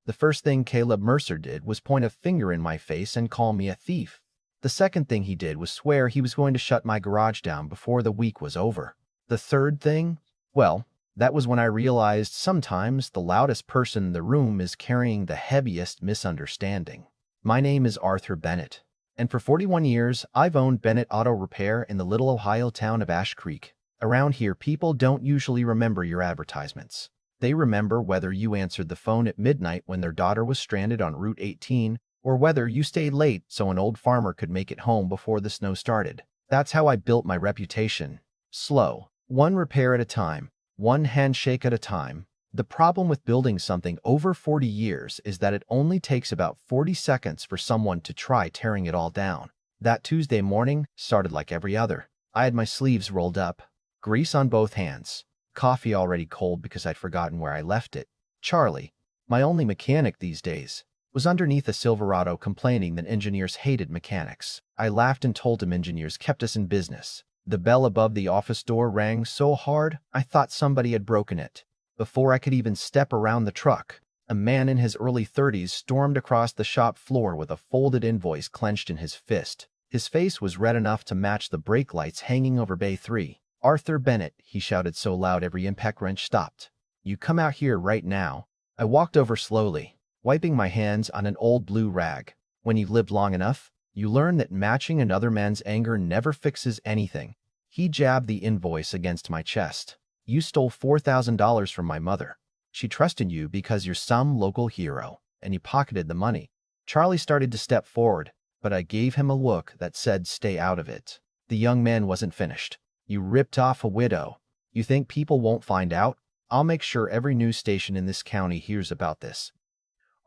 The first thing Caleb Mercer did was point a finger in my face and call me a thief. The second thing he did was swear he was going to shut my garage down before the week was over. The third thing? Well, that was when I realized sometimes the loudest person in the room is carrying the heaviest misunderstanding. My name is Arthur Bennett, and for 41 years I've owned Bennett Auto Repair in the little Ohio town of Ash Creek. Around here, people don't usually remember your advertisements. They remember whether you answered the phone at midnight when their daughter was stranded on Route 18, or whether you stayed late so an old farmer could make it home before the snow started. That's how I built my reputation. Slow, one repair at a time, one handshake at a time. The problem with building something over 40 years is that it only takes about 40 seconds for someone to try tearing it all down. That Tuesday morning started like every other. I had my sleeves rolled up, grease on both hands, coffee already cold because I'd forgotten where I left it. Charlie, my only mechanic these days, was underneath a Silverado complaining that engineers hated mechanics. I laughed and told him engineers kept us in business. The bell above the office door rang so hard I thought somebody had broken it. Before I could even step around the truck, a man in his early 30s stormed across the shop floor with a folded invoice clenched in his fist. His face was red enough to match the brake lights hanging over Bay 3. "Arthur Bennett," he shouted so loud every impact wrench stopped. "You come out here right now." I walked over slowly, wiping my hands on an old blue rag. When you've lived long enough, you learn that matching another man's anger never fixes anything. He jabbed the invoice against my chest. "You stole $4,000 from my mother. She trusted you because you're some local hero, and you pocketed the money." Charlie started to step forward, but I gave him a look that said stay out of it. The young man wasn't finished. "You ripped off a widow. You think people won't find out? I'll make sure every news station in this county hears about this."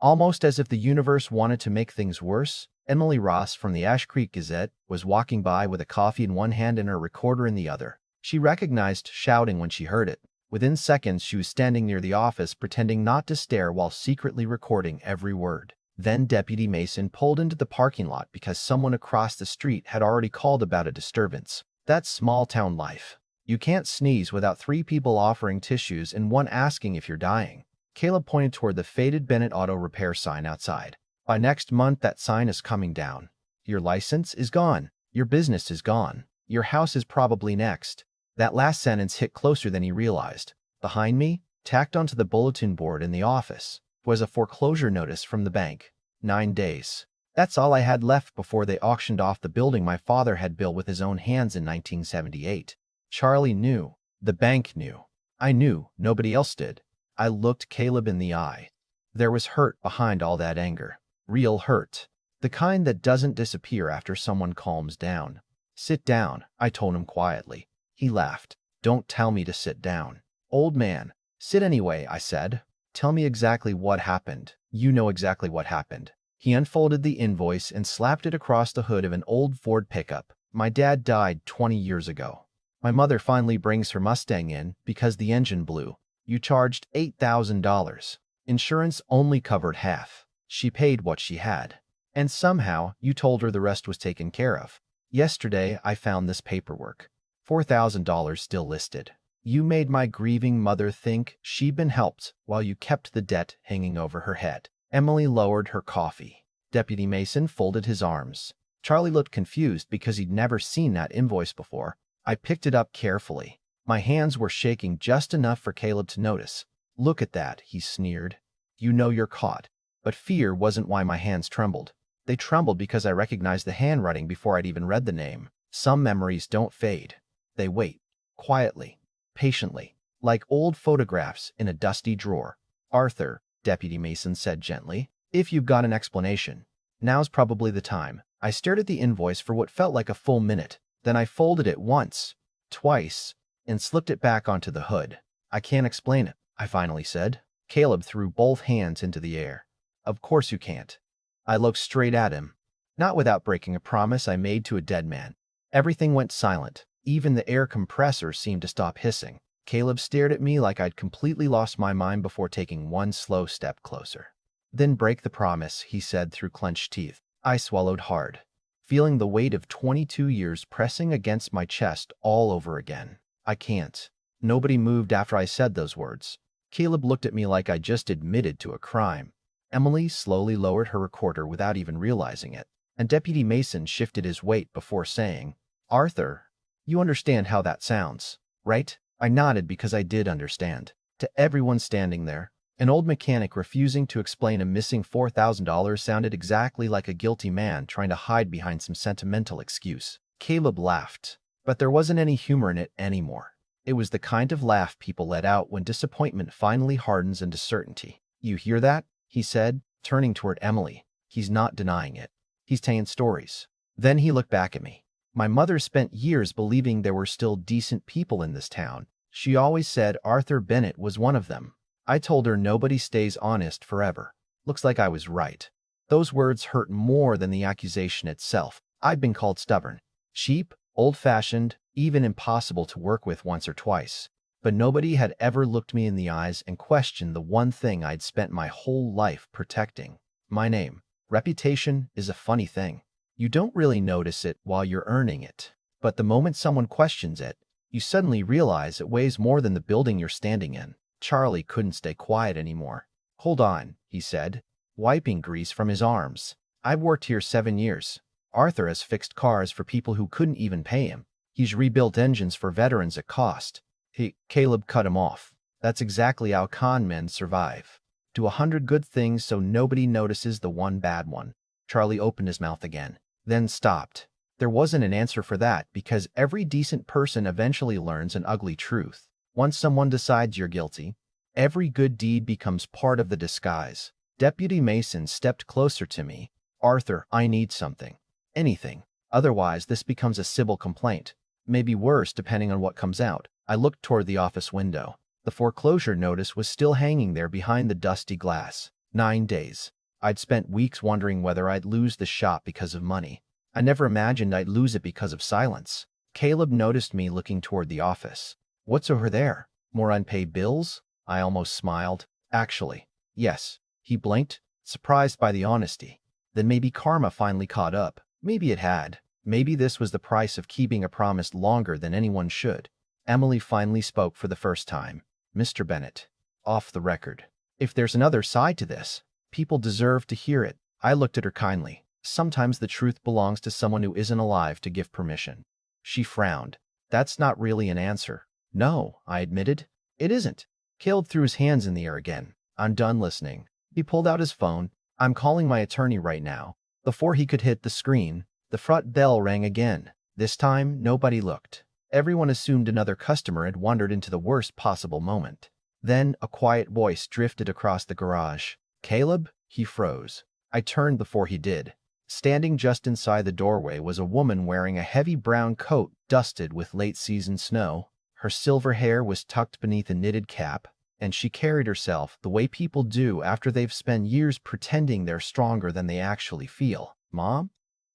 Almost as if the universe wanted to make things worse, Emily Ross from the Ash Creek Gazette was walking by with a coffee in one hand and her recorder in the other. She recognized shouting when she heard it. Within seconds, she was standing near the office pretending not to stare while secretly recording every word. Then Deputy Mason pulled into the parking lot because someone across the street had already called about a disturbance. That's small-town life. You can't sneeze without 3 people offering tissues and 1 asking if you're dying. Caleb pointed toward the faded Bennett Auto Repair sign outside. "By next month, that sign is coming down. Your license is gone. Your business is gone. Your house is probably next." That last sentence hit closer than he realized. Behind me, tacked onto the bulletin board in the office, was a foreclosure notice from the bank. 9 days. That's all I had left before they auctioned off the building my father had built with his own hands in 1978. Charlie knew. The bank knew. I knew. Nobody else did. I looked Caleb in the eye. There was hurt behind all that anger. Real hurt. The kind that doesn't disappear after someone calms down. "Sit down," I told him quietly. He laughed. "Don't tell me to sit down." "Old man, sit anyway," I said. "Tell me exactly what happened." "You know exactly what happened." He unfolded the invoice and slapped it across the hood of an old Ford pickup. "My dad died 20 years ago. My mother finally brings her Mustang in because the engine blew. You charged $8,000. Insurance only covered half. She paid what she had. And somehow, you told her the rest was taken care of. Yesterday, I found this paperwork. $4,000 still listed. You made my grieving mother think she'd been helped while you kept the debt hanging over her head." Emily lowered her coffee. Deputy Mason folded his arms. Charlie looked confused because he'd never seen that invoice before. I picked it up carefully. My hands were shaking just enough for Caleb to notice. "Look at that," he sneered. "You know you're caught." But fear wasn't why my hands trembled. They trembled because I recognized the handwriting before I'd even read the name. Some memories don't fade. They wait. Quietly. Patiently. Like old photographs in a dusty drawer. "Arthur," Deputy Mason said gently, "if you've got an explanation, now's probably the time." I stared at the invoice for what felt like a full minute. Then I folded it once, twice, and slipped it back onto the hood. "I can't explain it," I finally said. Caleb threw both hands into the air. "Of course you can't." I looked straight at him, not without breaking a promise I made to a dead man. Everything went silent. Even the air compressor seemed to stop hissing. Caleb stared at me like I'd completely lost my mind before taking one slow step closer. "Then break the promise," he said through clenched teeth. I swallowed hard, feeling the weight of 22 years pressing against my chest all over again. "I can't." Nobody moved after I said those words. Caleb looked at me like I just admitted to a crime. Emily slowly lowered her recorder without even realizing it, and Deputy Mason shifted his weight before saying, "Arthur, you understand how that sounds, right?" I nodded because I did understand. To everyone standing there, an old mechanic refusing to explain a missing $4,000 sounded exactly like a guilty man trying to hide behind some sentimental excuse. Caleb laughed, but there wasn't any humor in it anymore. It was the kind of laugh people let out when disappointment finally hardens into certainty. "You hear that?" he said, turning toward Emily. "He's not denying it. He's telling stories." Then he looked back at me. "My mother spent years believing there were still decent people in this town. She always said Arthur Bennett was one of them. I told her nobody stays honest forever. Looks like I was right." Those words hurt more than the accusation itself. I'd been called stubborn, cheap, old-fashioned, even impossible to work with once or twice. But nobody had ever looked me in the eyes and questioned the one thing I'd spent my whole life protecting: my name. Reputation is a funny thing. You don't really notice it while you're earning it. But the moment someone questions it, you suddenly realize it weighs more than the building you're standing in. Charlie couldn't stay quiet anymore. "Hold on," he said, wiping grease from his arms. "I've worked here 7 years. Arthur has fixed cars for people who couldn't even pay him. He's rebuilt engines for veterans at cost." Caleb cut him off. "That's exactly how con men survive. Do 100 good things so nobody notices the one bad one." Charlie opened his mouth again, then stopped. There wasn't an answer for that because every decent person eventually learns an ugly truth. Once someone decides you're guilty, every good deed becomes part of the disguise. Deputy Mason stepped closer to me. "Arthur, I need something. Anything. Otherwise, this becomes a civil complaint. Maybe worse, depending on what comes out." I looked toward the office window. The foreclosure notice was still hanging there behind the dusty glass. 9 days. I'd spent weeks wondering whether I'd lose the shop because of money. I never imagined I'd lose it because of silence. Caleb noticed me looking toward the office. "What's over there? More unpaid bills?" I almost smiled. "Actually, yes." He blinked, surprised by the honesty. Then maybe karma finally caught up. Maybe it had. Maybe this was the price of keeping a promise longer than anyone should. Emily finally spoke for the first time. "Mr. Bennett, off the record. If there's another side to this, people deserve to hear it." I looked at her kindly. Sometimes the truth belongs to someone who isn't alive to give permission. She frowned. "That's not really an answer." "No," I admitted. "It isn't." Caleb threw his hands in the air again. "I'm done listening." He pulled out his phone. "I'm calling my attorney right now." Before he could hit the screen, the front bell rang again. This time, nobody looked. Everyone assumed another customer had wandered into the worst possible moment. Then a quiet voice drifted across the garage. "Caleb?" He froze. I turned before he did. Standing just inside the doorway was a woman wearing a heavy brown coat dusted with late-season snow. Her silver hair was tucked beneath a knitted cap, and she carried herself the way people do after they've spent years pretending they're stronger than they actually feel. "Mom?"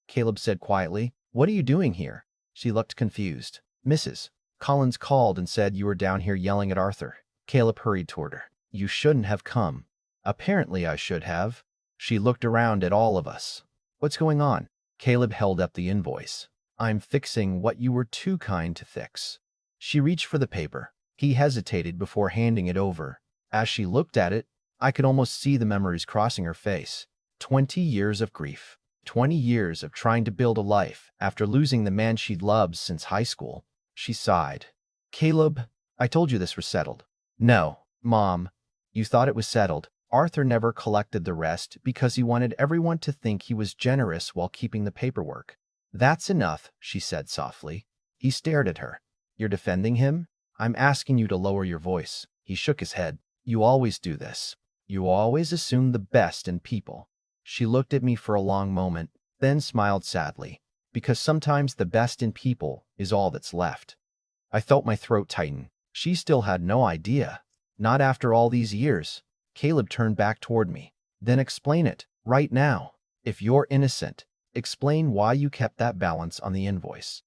Caleb said quietly. "What are you doing here?" She looked confused. "Mrs. Collins called and said you were down here yelling at Arthur." Caleb hurried toward her. "You shouldn't have come." "Apparently I should have." She looked around at all of us. "What's going on?" Caleb held up the invoice. "I'm fixing what you were too kind to fix." She reached for the paper. He hesitated before handing it over. As she looked at it, I could almost see the memories crossing her face. 20 years of grief. 20 years of trying to build a life after losing the man she'd loved since high school. She sighed. "Caleb, I told you this was settled." "No, Mom. You thought it was settled." Arthur never collected the rest because he wanted everyone to think he was generous while keeping the paperwork. "That's enough," she said softly. He stared at her. "You're defending him?" "I'm asking you to lower your voice." He shook his head. "You always do this. You always assume the best in people." She looked at me for a long moment, then smiled sadly. "Because sometimes the best in people is all that's left." I felt my throat tighten. She still had no idea. Not after all these years. Caleb turned back toward me. "Then explain it, right now. If you're innocent, explain why you kept that balance on the invoice."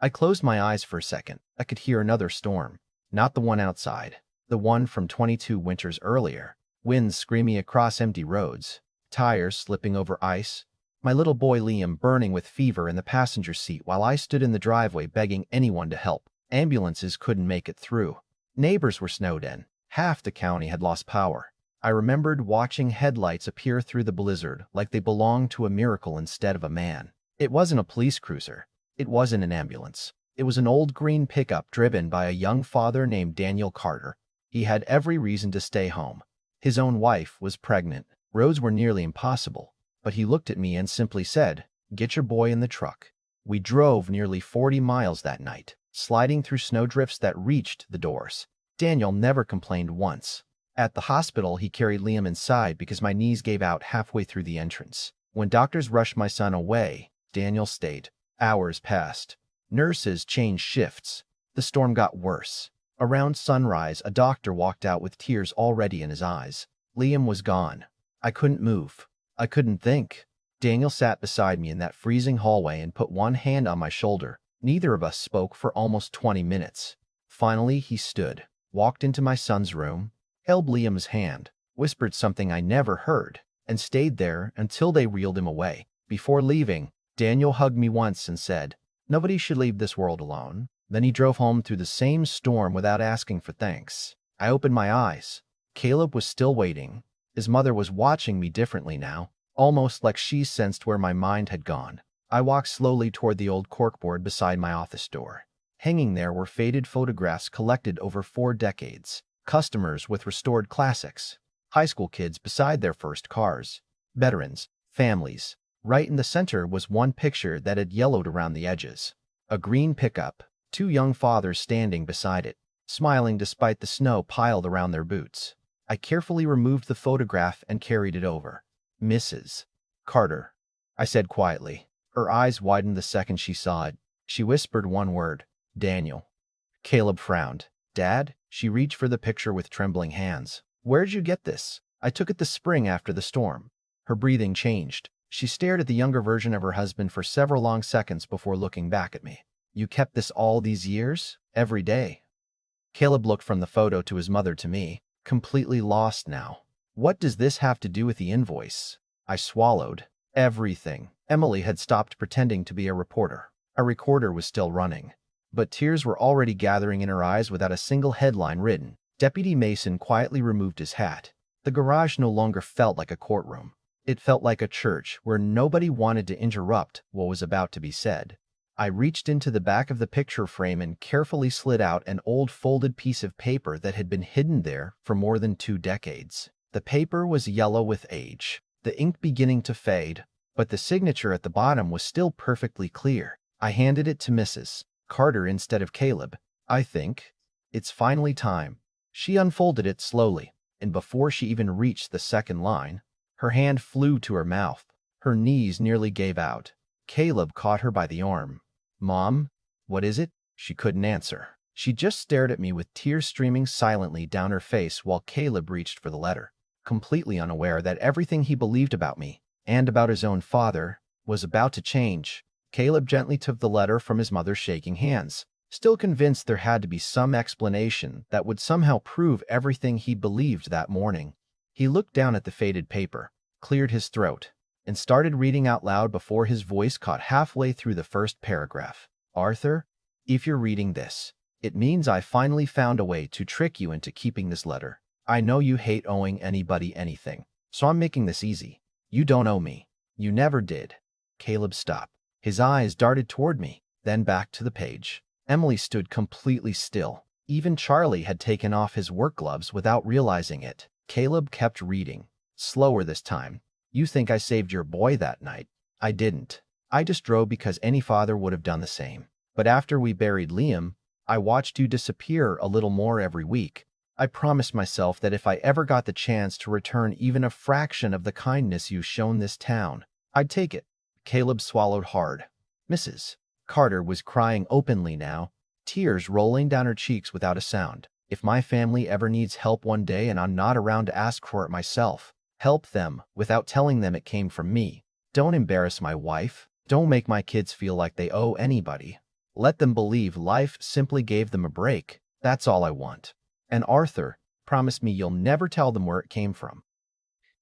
I closed my eyes for a second. I could hear another storm. Not the one outside. The one from 22 winters earlier. Winds screaming across empty roads. Tires slipping over ice. My little boy Liam burning with fever in the passenger seat while I stood in the driveway begging anyone to help. Ambulances couldn't make it through. Neighbors were snowed in. Half the county had lost power. I remembered watching headlights appear through the blizzard like they belonged to a miracle instead of a man. It wasn't a police cruiser. It wasn't an ambulance. It was an old green pickup driven by a young father named Daniel Carter. He had every reason to stay home. His own wife was pregnant. Roads were nearly impossible. But he looked at me and simply said, "Get your boy in the truck." We drove nearly 40 miles that night, sliding through snowdrifts that reached the doors. Daniel never complained once. At the hospital, he carried Liam inside because my knees gave out halfway through the entrance. When doctors rushed my son away, Daniel stayed. Hours passed. Nurses changed shifts. The storm got worse. Around sunrise, a doctor walked out with tears already in his eyes. Liam was gone. I couldn't move. I couldn't think. Daniel sat beside me in that freezing hallway and put one hand on my shoulder. Neither of us spoke for almost 20 minutes. Finally, he stood, walked into my son's room, held Liam's hand, whispered something I never heard, and stayed there until they reeled him away. Before leaving, Daniel hugged me once and said, "Nobody should leave this world alone." Then he drove home through the same storm without asking for thanks. I opened my eyes. Caleb was still waiting. His mother was watching me differently now, almost like she sensed where my mind had gone. I walked slowly toward the old corkboard beside my office door. Hanging there were faded photographs collected over 4 decades. Customers with restored classics, high school kids beside their first cars, veterans, families. Right in the center was one picture that had yellowed around the edges. A green pickup, 2 young fathers standing beside it, smiling despite the snow piled around their boots. I carefully removed the photograph and carried it over. "Mrs. Carter," I said quietly. Her eyes widened the second she saw it. She whispered one word, "Daniel." Caleb frowned. "Dad?" She reached for the picture with trembling hands. "Where'd you get this?" "I took it the spring after the storm." Her breathing changed. She stared at the younger version of her husband for several long seconds before looking back at me. "You kept this all these years? Every day?" Caleb looked from the photo to his mother to me, completely lost now. "What does this have to do with the invoice?" I swallowed. Everything. Emily had stopped pretending to be a reporter. A recorder was still running. But tears were already gathering in her eyes without a single headline written. Deputy Mason quietly removed his hat. The garage no longer felt like a courtroom. It felt like a church where nobody wanted to interrupt what was about to be said. I reached into the back of the picture frame and carefully slid out an old folded piece of paper that had been hidden there for more than 2 decades. The paper was yellow with age, the ink beginning to fade, but the signature at the bottom was still perfectly clear. I handed it to Mrs. Carter instead of Caleb. "I think it's finally time." She unfolded it slowly, and before she even reached the second line, her hand flew to her mouth. Her knees nearly gave out. Caleb caught her by the arm. "Mom, what is it?" She couldn't answer. She just stared at me with tears streaming silently down her face while Caleb reached for the letter, completely unaware that everything he believed about me, and about his own father, was about to change. Caleb gently took the letter from his mother's shaking hands, still convinced there had to be some explanation that would somehow prove everything he believed that morning. He looked down at the faded paper, cleared his throat, and started reading out loud before his voice caught halfway through the first paragraph. "Arthur, if you're reading this, it means I finally found a way to trick you into keeping this letter. I know you hate owing anybody anything, so I'm making this easy. You don't owe me. You never did." Caleb stopped. His eyes darted toward me, then back to the page. Emily stood completely still. Even Charlie had taken off his work gloves without realizing it. Caleb kept reading, slower this time. "You think I saved your boy that night. I didn't. I just drove because any father would have done the same. But after we buried Liam, I watched you disappear a little more every week. I promised myself that if I ever got the chance to return even a fraction of the kindness you've shown this town, I'd take it." Caleb swallowed hard. Mrs. Carter was crying openly now, tears rolling down her cheeks without a sound. "If my family ever needs help one day and I'm not around to ask for it myself, help them without telling them it came from me. Don't embarrass my wife. Don't make my kids feel like they owe anybody. Let them believe life simply gave them a break. That's all I want. And Arthur, promise me you'll never tell them where it came from."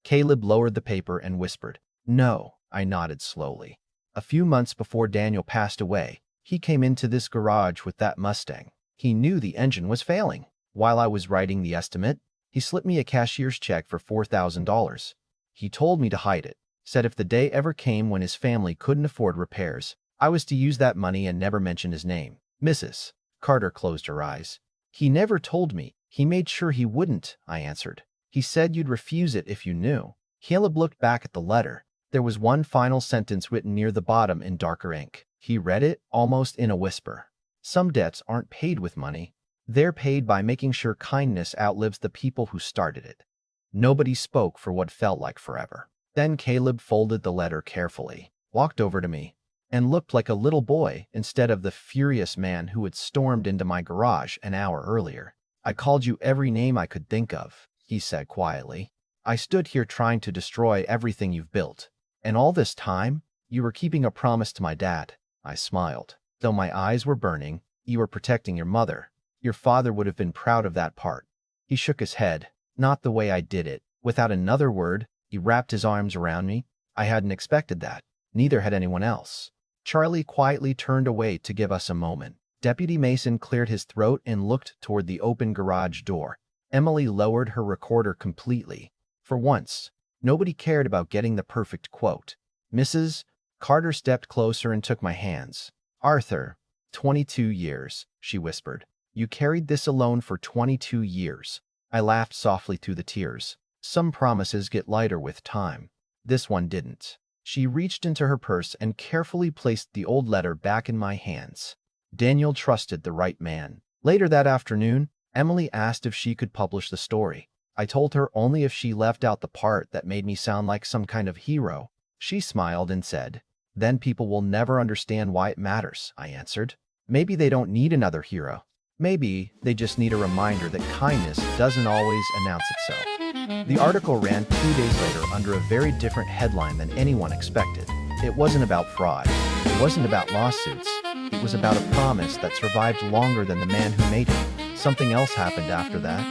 Caleb lowered the paper and whispered, "No." I nodded slowly. "A few months before Daniel passed away, he came into this garage with that Mustang. He knew the engine was failing. While I was writing the estimate, He slipped me a cashier's check for $4,000. He told me to hide it, said if the day ever came when his family couldn't afford repairs, I was to use that money and never mention his name. Mrs. Carter closed her eyes. He never told me. He made sure he wouldn't, I answered. He said you'd refuse it if you knew. Caleb looked back at the letter. There was one final sentence written near the bottom in darker ink. He read it, almost in a whisper. Some debts aren't paid with money. They're paid by making sure kindness outlives the people who started it. Nobody spoke for what felt like forever. Then Caleb folded the letter carefully, walked over to me, and looked like a little boy instead of the furious man who had stormed into my garage an hour earlier. I called you every name I could think of, he said quietly. I stood here trying to destroy everything you've built. And all this time, you were keeping a promise to my dad. I smiled. Though my eyes were burning, you were protecting your mother. Your father would have been proud of that part. He shook his head. Not the way I did it. Without another word, he wrapped his arms around me. I hadn't expected that. Neither had anyone else. Charlie quietly turned away to give us a moment. Deputy Mason cleared his throat and looked toward the open garage door. Emily lowered her recorder completely. For once, nobody cared about getting the perfect quote. Mrs. Carter stepped closer and took my hands. Arthur, 22 years, she whispered. You carried this alone for 22 years. I laughed softly through the tears. Some promises get lighter with time. This one didn't. She reached into her purse and carefully placed the old letter back in my hands. Daniel trusted the right man. Later that afternoon, Emily asked if she could publish the story. I told her only if she left out the part that made me sound like some kind of hero. She smiled and said, "Then people will never understand why it matters," I answered. Maybe they don't need another hero. Maybe they just need a reminder that kindness doesn't always announce itself. The article ran 2 days later under a very different headline than anyone expected. It wasn't about fraud. It wasn't about lawsuits. It was about a promise that survived longer than the man who made it. Something else happened after that.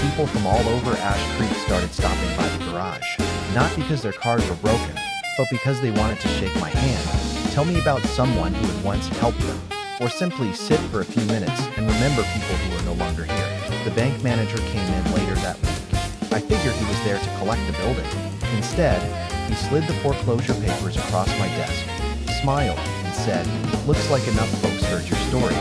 People from all over Ash Creek started stopping by the garage. Not because their cars were broken, but because they wanted to shake my hand, tell me about someone who had once helped them, or simply sit for a few minutes and remember people who are no longer here. The bank manager came in later that week. I figured he was there to collect the building. Instead, he slid the foreclosure papers across my desk, smiled, and said, "Looks like enough folks heard your story.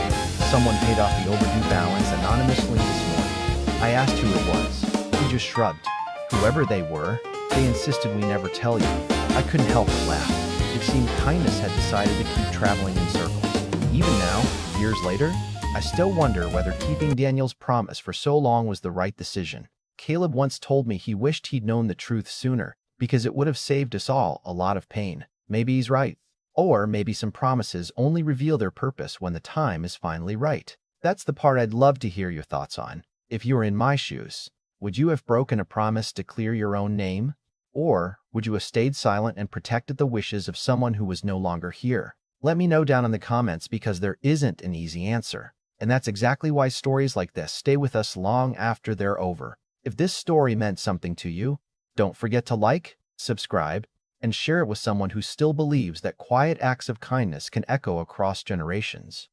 Someone paid off the overdue balance anonymously this morning." I asked who it was. He just shrugged. Whoever they were, they insisted we never tell you. I couldn't help but laugh. It seemed kindness had decided to keep traveling in circles. Even now, years later, I still wonder whether keeping Daniel's promise for so long was the right decision. Caleb once told me he wished he'd known the truth sooner, because it would have saved us all a lot of pain. Maybe he's right. Or maybe some promises only reveal their purpose when the time is finally right. That's the part I'd love to hear your thoughts on. If you were in my shoes, would you have broken a promise to clear your own name? Or would you have stayed silent and protected the wishes of someone who was no longer here? Let me know down in the comments, because there isn't an easy answer. And that's exactly why stories like this stay with us long after they're over. If this story meant something to you, don't forget to like, subscribe, and share it with someone who still believes that quiet acts of kindness can echo across generations.